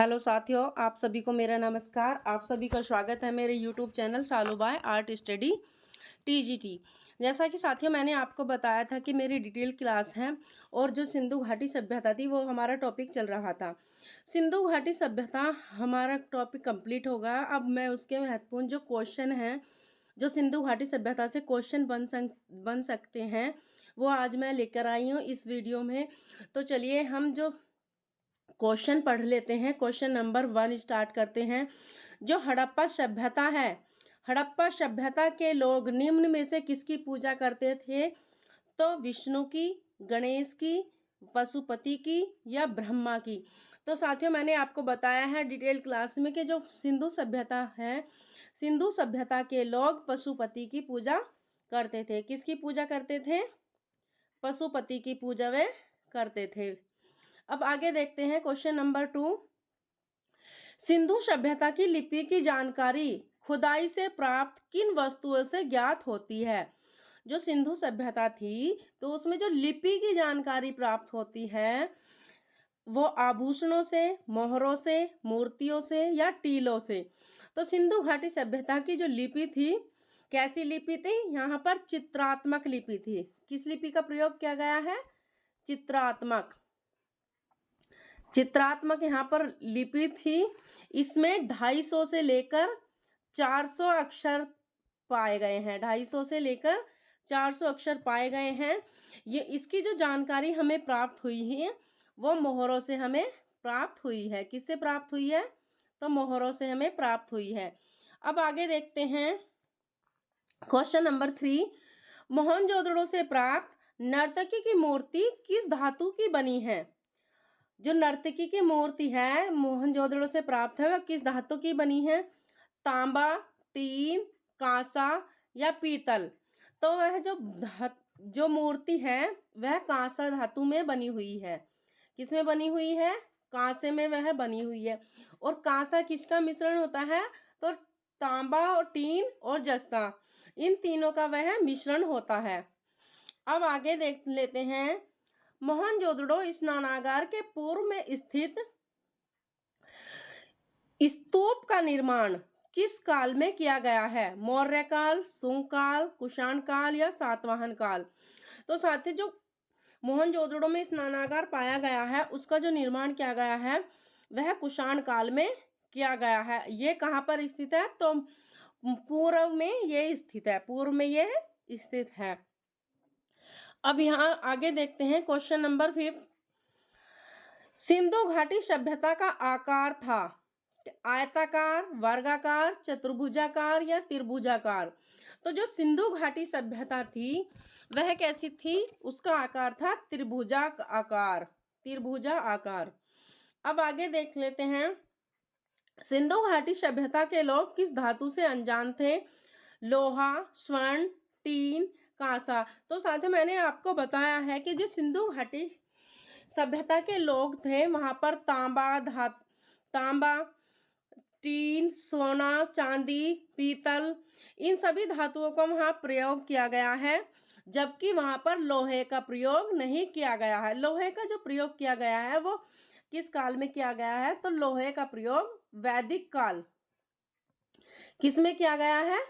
Hello साथियों, आप सभी को मेरा नमस्कार। आप सभी का स्वागत है मेरे YouTube channel Salubai art study TGT. जैसा कि साथियों मैंने आपको बताया था कि मेरी डिटेल क्लास है और जो सिंधु घाटी सभ्यता थी वो हमारा टॉपिक चल रहा था। सिंधु घाटी सभ्यता हमारा टॉपिक कंप्लीट होगा। अब मैं उसके महत्वपूर्ण जो क्वेश्चन हैं, जो सिंधु घाटी सभ्यता से क्वेश्चन बन सकते हैं, वो आज मैं लेकर आई हूँ इस वीडियो में। तो चलिए हम जो क्वेश्चन पढ़ लेते हैं। क्वेश्चन नंबर 1 स्टार्ट करते हैं। जो हड़प्पा सभ्यता है, हड़प्पा सभ्यता के लोग निम्न में से किसकी पूजा करते थे? तो विष्णु की, गणेश की, पशुपति की या ब्रह्मा की। तो साथियों मैंने आपको बताया है डिटेल क्लास में कि जो सिंधु सभ्यता है, सिंधु सभ्यता के लोग पशुपति की पूजा करते थे। किसकी पूजा करते थे? पशुपति की पूजा वे करते थे। अब आगे देखते हैं क्वेश्चन नंबर 2। सिंधु सभ्यता की लिपि की जानकारी खुदाई से प्राप्त किन वस्तुओं से ज्ञात होती है? जो सिंधु सभ्यता थी तो उसमें जो लिपि की जानकारी प्राप्त होती है वो आभूषणों से, मोहरों से, मूर्तियों से या टीलों से। तो सिंधु घाटी सभ्यता की जो लिपि थी, कैसी लिपि थी? यहाँ पर चित्रात्मक लिपि थी। किस लिपि का प्रयोग किया गया है? चित्रात्मक। चित्रात्मक यहाँ पर लिपि थी। इसमें 250 से लेकर 400 अक्षर पाए गए हैं। 250 से लेकर 400 अक्षर पाए गए हैं। ये इसकी जो जानकारी हमें प्राप्त हुई है वो मोहरों से हमें प्राप्त हुई है। किससे प्राप्त हुई है? तो मोहरों से हमें प्राप्त हुई है। अब आगे देखते हैं क्वेश्चन नंबर 3। मोहनजोदड़ो से प्राप्त नर्तकी की मूर्ति किस धातु की बनी है? जो नर्तकी की मूर्ति है मोहनजोदड़ो से प्राप्त है वह किस धातु की बनी है? तांबा, टीन, कांसा या पीतल। तो वह जो मूर्ति है वह कांसा धातु में बनी हुई है। किस में बनी हुई है? कांसे में वह बनी हुई है। और कांसा किसका मिश्रण होता है? तो तांबा और टीन और जस्ता, इन तीनों का वह मिश्रण होता है। अब आगे देख लेते हैं। मोहनजोदड़ो स्नानागार के पूर्व में स्थित स्तूप का निर्माण किस काल में किया गया है? मौर्य काल, शुंग काल, कुषाण काल या सातवाहन काल। तो साथी जो मोहनजोदड़ो में स्नानागार पाया गया है उसका जो निर्माण किया गया है वह कुषाण काल में किया गया है। ये कहाँ पर स्थित है? तो पूर्व में ये स्थित है। पूर्व में ये स्थित है। अब यहाँ आगे देखते हैं क्वेश्चन नंबर 5। सिंधु घाटी सभ्यता का आकार था आयताकार, वर्गाकार, चतुर्भुजाकार या त्रिभुजाकार। तो जो सिंधु घाटी सभ्यता थी वह कैसी थी? उसका आकार था त्रिभुजा आकार, त्रिभुजा आकार। अब आगे देख लेते हैं। सिंधु घाटी सभ्यता के लोग किस धातु से अनजान थे? लोहा, स्वर्ण, टीन, कांसा। तो साथ ही मैंने आपको बताया है कि जो सिंधु घाटी सभ्यता के लोग थे वहां पर तांबा, टीन, सोना, चांदी, पीतल, इन सभी धातुओं का वहां प्रयोग किया गया है, जबकि वहां पर लोहे का प्रयोग नहीं किया गया है। लोहे का जो प्रयोग किया गया है वो किस काल में किया गया है? तो लोहे का प्रयोग वैदिक काल। किस में किया गया है?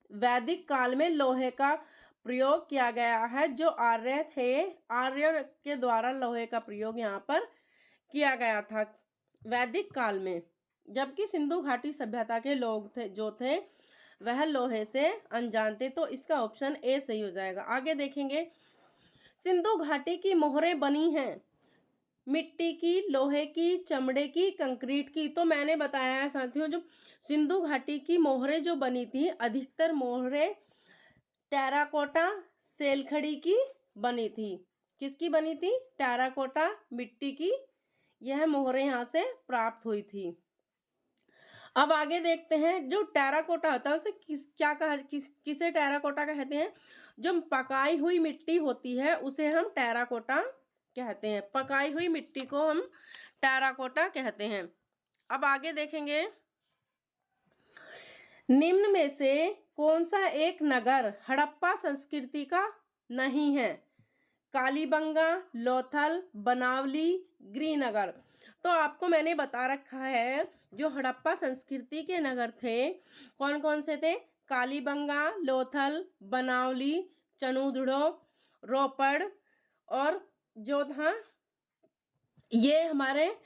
वैदिक काल में लोहे का प्रयोग किया गया है। जो आर्य थे, आर्य के द्वारा लोहे का प्रयोग यहाँ पर किया गया था वैदिक काल में, जबकि सिंधु घाटी सभ्यता के लोग थे वह लोहे से अनजान थे। तो इसका ऑप्शन ए सही हो जाएगा। आगे देखेंगे। सिंधु घाटी की मोहरें बनी हैं मिट्टी की, लोहे की, चमड़े की, कंक्रीट की। तो मैंने बताया है साथियों, जो सिंधु घाटी की मोहरें जो बनी थी अधिकतर मोहरें टेराकोटा सेलखड़ी की बनी थी। किसकी बनी थी? टेराकोटा मिट्टी की यह मोहरें यहाँ से प्राप्त हुई थी। अब आगे देखते हैं। जो टेराकोटा होता है उसे किसे टेराकोटा कहते हैं? जो पकाई हुई मिट्टी होती है उसे हम टेराकोटा कहते हैं। पकाई हुई मिट्टी को हम टेराकोटा कहते हैं। अब आगे देखेंगे। निम्न में से कौन सा एक नगर हड़प्पा संस्कृति का नहीं है? कालीबंगा, लोथल, बनावली, गिरिनगर। तो आपको मैंने बता रखा है जो हड़प्पा संस्कृति के नगर थे कौन कौन से थे, कालीबंगा, लोथल, बनावली, चनूदड़ो, रोपड़ और जोधा, ये हमारे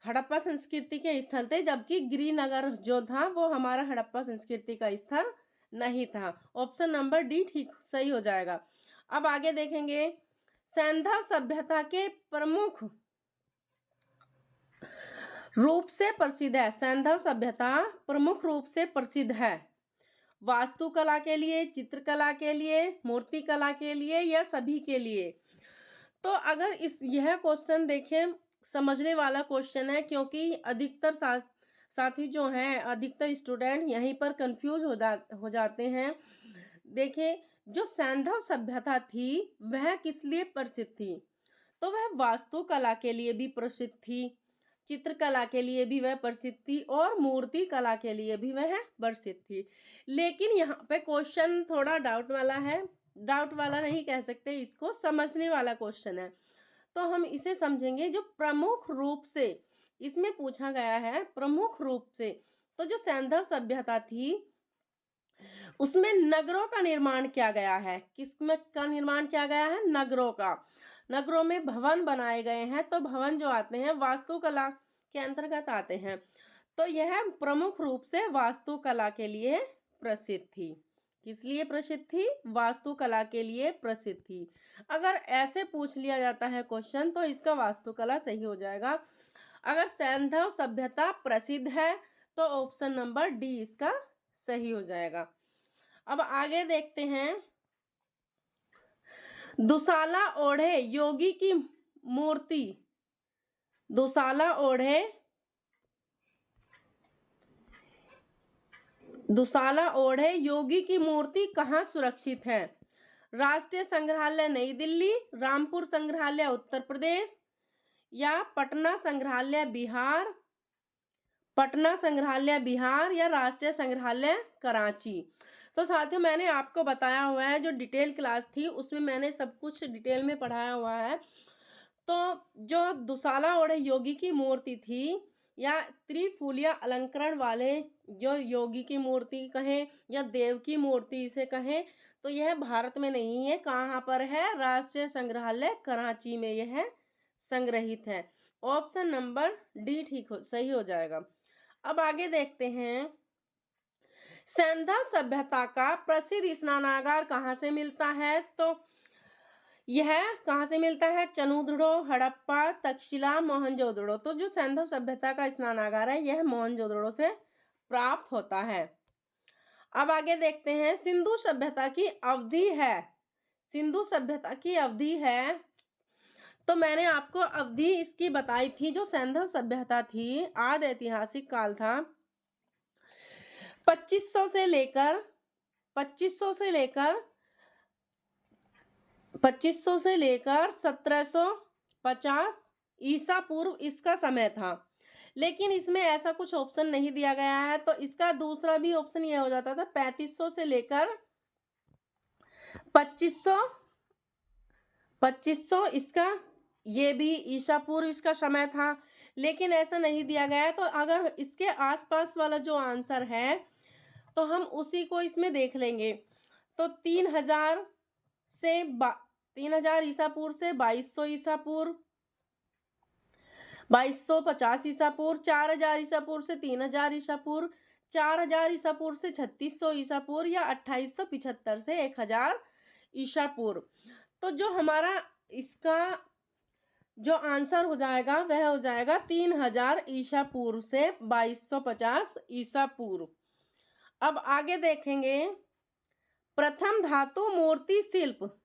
हड़प्पा संस्कृति के स्थल थे। जबकि गिरिनगर जो था वो हमारा हड़प्पा संस्कृति का स्थल नहीं था। ऑप्शन नंबर डी ठीक सही हो जाएगा। अब आगे देखेंगे, सैंधव सभ्यता के प्रमुख रूप से प्रसिद्ध है। सैंधव सभ्यता प्रमुख रूप से प्रसिद्ध है वास्तुकला के लिए, चित्रकला के लिए, मूर्तिकला के लिए या सभी के लिए। तो अगर यह क्वेश्चन देखें, समझने वाला क्वेश्चन है, क्योंकि अधिकतर साथी जो हैं, अधिकतर स्टूडेंट यहीं पर कंफ्यूज हो जाते हैं। देखिए, जो सैंधव सभ्यता थी वह किस लिए प्रसिद्ध थी, तो वह वास्तुकला के लिए भी प्रसिद्ध थी, चित्रकला के लिए भी वह प्रसिद्ध थी और मूर्ति कला के लिए भी वह प्रसिद्ध थी। लेकिन यहाँ पे क्वेश्चन थोड़ा डाउट वाला है, डाउट वाला नहीं कह सकते इसको, समझने वाला क्वेश्चन है। तो हम इसे समझेंगे जो प्रमुख रूप से इसमें पूछा गया है, प्रमुख रूप से। तो जो सैंधव सभ्यता थी उसमें नगरों का निर्माण किया गया है। किसमें का निर्माण किया गया है, नगरों का। नगरों में भवन बनाए गए हैं। तो भवन जो आते हैं वास्तुकला के अंतर्गत आते हैं। तो यह प्रमुख रूप से वास्तुकला के लिए प्रसिद्ध थी। किस लिए प्रसिद्ध थी, वास्तुकला के लिए प्रसिद्ध थी। अगर ऐसे पूछ लिया जाता है क्वेश्चन तो इसका वास्तुकला सही हो जाएगा। अगर सैंधव सभ्यता प्रसिद्ध है तो ऑप्शन नंबर डी इसका सही हो जाएगा। अब आगे देखते हैं, दुसाला ओढ़े योगी की मूर्ति, दुसाला ओढ़े योगी की मूर्ति कहाँ सुरक्षित है। राष्ट्रीय संग्रहालय नई दिल्ली, रामपुर संग्रहालय उत्तर प्रदेश या पटना संग्रहालय बिहार या राष्ट्रीय संग्रहालय कराची। तो साथियों, मैंने आपको बताया हुआ है, जो डिटेल क्लास थी उसमें मैंने सब कुछ डिटेल में पढ़ाया हुआ है। तो जो दुसाला ओढ़े योगी की मूर्ति थी या त्रिफुलिया अलंकरण वाले जो योगी की मूर्ति कहें या देव की मूर्ति इसे कहें, तो यह भारत में नहीं है। कहाँ पर है, राष्ट्रीय संग्रहालय कराची में यह संग्रहित है। ऑप्शन नंबर डी सही हो जाएगा। अब आगे देखते हैं, सैंधव सभ्यता का प्रसिद्ध स्नानागार कहाँ से मिलता है। तो यह कहाँ से मिलता है, चनूदड़ो, हड़प्पा, तक्षशिला, मोहनजोदड़ो। तो जो सैंधव सभ्यता का स्नानागार है यह मोहनजोदड़ो से प्राप्त होता है। अब आगे देखते हैं, सिंधु सभ्यता की अवधि है। तो मैंने आपको अवधि इसकी बताई थी। जो सैंधव सभ्यता थी, आदि ऐतिहासिक काल था 2500 से लेकर 1750 ईसा पूर्व इसका समय था। लेकिन इसमें ऐसा कुछ ऑप्शन नहीं दिया गया है, तो इसका दूसरा भी ऑप्शन यह हो जाता था 3500 से लेकर 2500 इसका, ये भी ईसा पूर्व इसका समय था। लेकिन ऐसा नहीं दिया गया है। तो अगर इसके आसपास वाला जो आंसर है तो हम उसी को इसमें देख लेंगे। तो 3000 ईसा पूर्व से 2200 ईसा पूर्व, 2250 ईसा पूर्व, 4000 ईसा पूर्व से 3000 ईसा पूर्व, 4000 ईसा पूर्व से 3600 ईसा पूर्व या 2875 से 1000 ईसा पूर्व। तो जो हमारा इसका जो आंसर हो जाएगा वह हो जाएगा 3000 ईसा पूर्व से 2250 ईसा पूर्व। अब आगे देखेंगे, प्रथम धातु मूर्ति शिल्प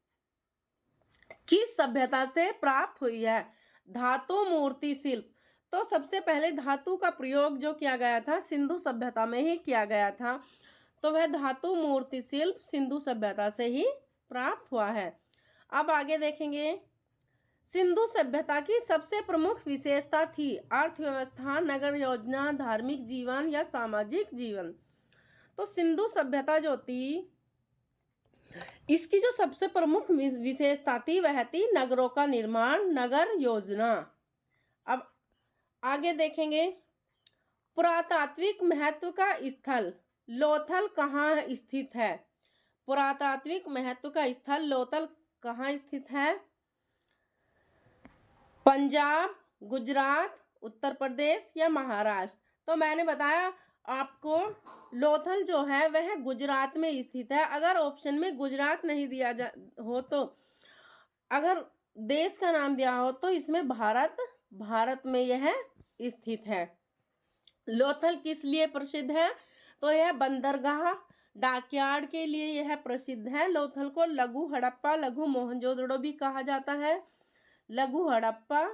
किस सभ्यता से प्राप्त हुई है। धातु मूर्ति शिल्प, तो सबसे पहले धातु का प्रयोग जो किया गया था सिंधु सभ्यता में ही किया गया था। तो वह धातु मूर्ति शिल्प सिंधु सभ्यता से ही प्राप्त हुआ है। अब आगे देखेंगे, सिंधु सभ्यता की सबसे प्रमुख विशेषता थी अर्थव्यवस्था, नगर योजना, धार्मिक जीवन या सामाजिक जीवन। तो सिंधु सभ्यता जो थी इसकी जो सबसे प्रमुख विशेषता थी वह थी नगरों का निर्माण, नगर योजना। अब आगे देखेंगे, पुरातात्विक महत्व का स्थल लोथल कहाँ स्थित है? पुरातात्विक महत्व का स्थल लोथल कहाँ स्थित है? पंजाब, गुजरात, उत्तर प्रदेश या महाराष्ट्र? तो मैंने बताया आपको लोथल जो है वह गुजरात में स्थित है। अगर ऑप्शन में गुजरात नहीं दिया हो तो अगर देश का नाम दिया हो तो इसमें भारत में यह स्थित है। लोथल किस लिए प्रसिद्ध है? तो यह बंदरगाह, डॉकयार्ड के लिए यह प्रसिद्ध है। लोथल को लघु हड़प्पा, लघु मोहनजोदड़ो भी कहा जाता है। लघु हड़प्पा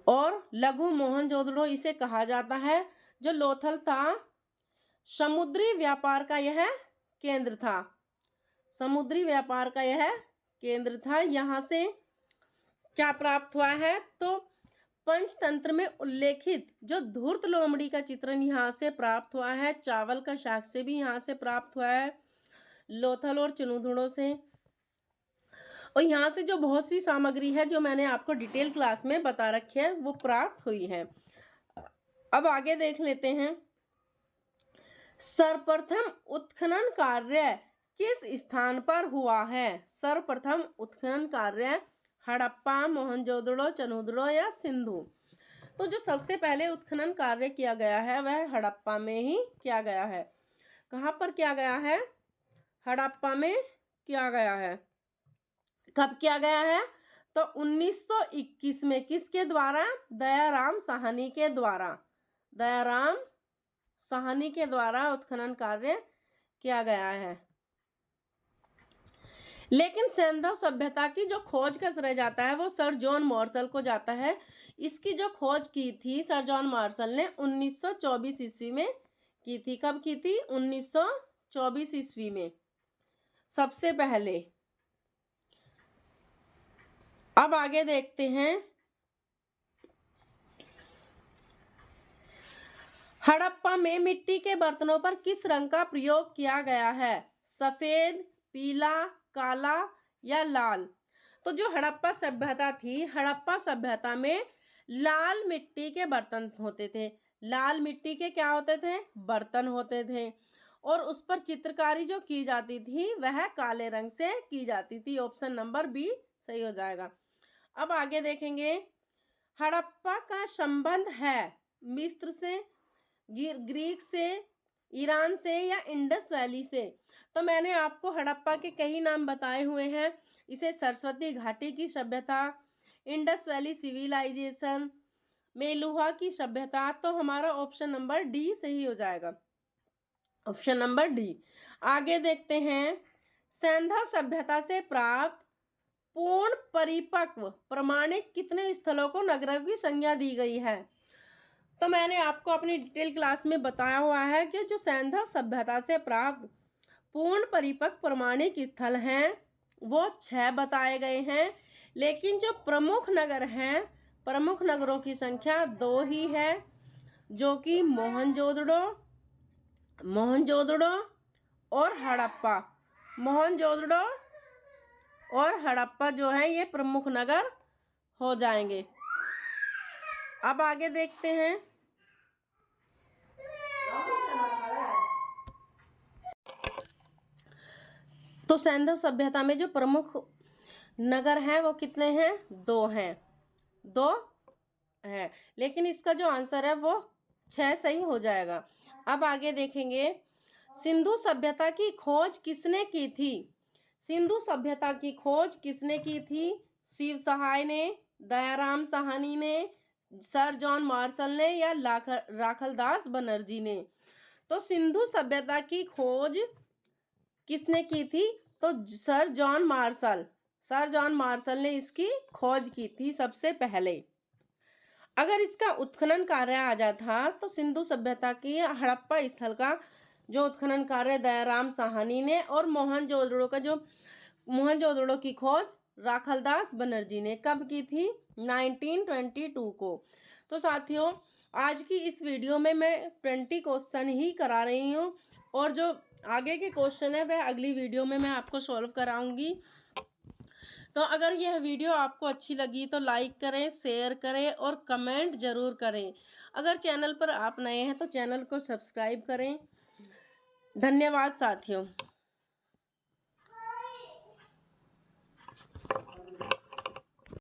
और लघु मोहनजोदड़ो इसे कहा जाता है। जो लोथल था समुद्री व्यापार का यह केंद्र था। समुद्री व्यापार का यह केंद्र था। यहाँ से क्या प्राप्त हुआ है? तो पंचतंत्र में उल्लेखित जो धूर्त लोमड़ी का चित्रण यहाँ से प्राप्त हुआ है। चावल का साक्ष्य भी यहाँ से प्राप्त हुआ है, लोथल और चुनुधुड़ो से। और यहाँ से जो बहुत सी सामग्री है जो मैंने आपको डिटेल क्लास में बता रखी है वो प्राप्त हुई है। अब आगे देख लेते हैं, सर्वप्रथम उत्खनन कार्य किस स्थान पर हुआ है? सर्वप्रथम उत्खनन कार्य हड़प्पा, मोहनजोदड़ो, चनुदड़ो या सिंधु? तो जो सबसे पहले उत्खनन कार्य किया गया है वह हड़प्पा में ही किया गया है। कहाँ पर किया गया है? हड़प्पा में किया गया है। कब किया गया है? तो 1921 में। किसके द्वारा? दयाराम साहनी के द्वारा। दयाराम साहनी के द्वारा उत्खनन कार्य किया गया है। लेकिन सिंधु सभ्यता की जो खोज का श्रेय जाता है वो सर जॉन मार्शल को जाता है। इसकी जो खोज की थी सर जॉन मार्शल ने 1924 ईस्वी में की थी। कब की थी? 1924 ईस्वी में सबसे पहले। अब आगे देखते हैं, हड़प्पा में मिट्टी के बर्तनों पर किस रंग का प्रयोग किया गया है? सफेद, पीला, काला या लाल? तो जो हड़प्पा सभ्यता थी, हड़प्पा सभ्यता में लाल मिट्टी के बर्तन होते थे। लाल मिट्टी के क्या होते थे? बर्तन होते थे। और उस पर चित्रकारी जो की जाती थी वह काले रंग से की जाती थी। ऑप्शन नंबर बी सही हो जाएगा। अब आगे देखेंगे, हड़प्पा का संबंध है मिस्र से, ग्रीक से, ईरान से या इंडस वैली से? तो मैंने आपको हड़प्पा के कई नाम बताए हुए हैं। इसे सरस्वती घाटी की सभ्यता, इंडस वैली सिविलाइजेशन, मेलुहा की सभ्यता। तो हमारा ऑप्शन नंबर डी सही हो जाएगा। Option number D. आगे देखते हैं, सिंधु सभ्यता से प्राप्त पूर्ण परिपक्व प्रमाणिक कितने स्थलों को नगरों की संज्ञा दी गई है? तो मैंने आपको अपनी डिटेल क्लास में बताया हुआ है कि जो सिंधु सभ्यता से प्राप्त पूर्ण परिपक्व प्रमाणिक स्थल हैं वो 6 बताए गए हैं। लेकिन जो प्रमुख नगर हैं, प्रमुख नगरों की संख्या 2 ही है, जो कि मोहनजोदड़ो और हड़प्पा। मोहनजोदड़ो और हड़प्पा जो है ये प्रमुख नगर हो जाएंगे। अब आगे देखते हैं, तो सिंधु सभ्यता में जो प्रमुख नगर हैं वो कितने हैं? 2 हैं। 2 है, लेकिन इसका जो आंसर है वो 6 सही हो जाएगा। अब आगे देखेंगे, सिंधु सभ्यता की खोज किसने की थी? सिंधु सभ्यता की खोज किसने की थी? शिव सहाय ने, दयाराम साहनी ने, सर जॉन मार्शल ने या राखलदास बनर्जी ने? तो सिंधु सभ्यता की खोज किसने की थी? तो सर जॉन मार्शल ने इसकी खोज की थी सबसे पहले। अगर इसका उत्खनन कार्य आ जाता तो सिंधु सभ्यता की हड़प्पा स्थल का जो उत्खनन कार्य दयाराम साहनी ने और मोहनजोदड़ो की खोज राखलदास बनर्जी ने कब की थी? 1922 को। तो साथियों, आज की इस वीडियो में मैं 20 क्वेश्चन ही करा रही हूँ और जो आगे के क्वेश्चन है वह अगली वीडियो में मैं आपको सॉल्व कराऊंगी। तो अगर यह वीडियो आपको अच्छी लगी तो लाइक करें, शेयर करें और कमेंट ज़रूर करें। अगर चैनल पर आप नए हैं तो चैनल को सब्सक्राइब करें। धन्यवाद साथियों।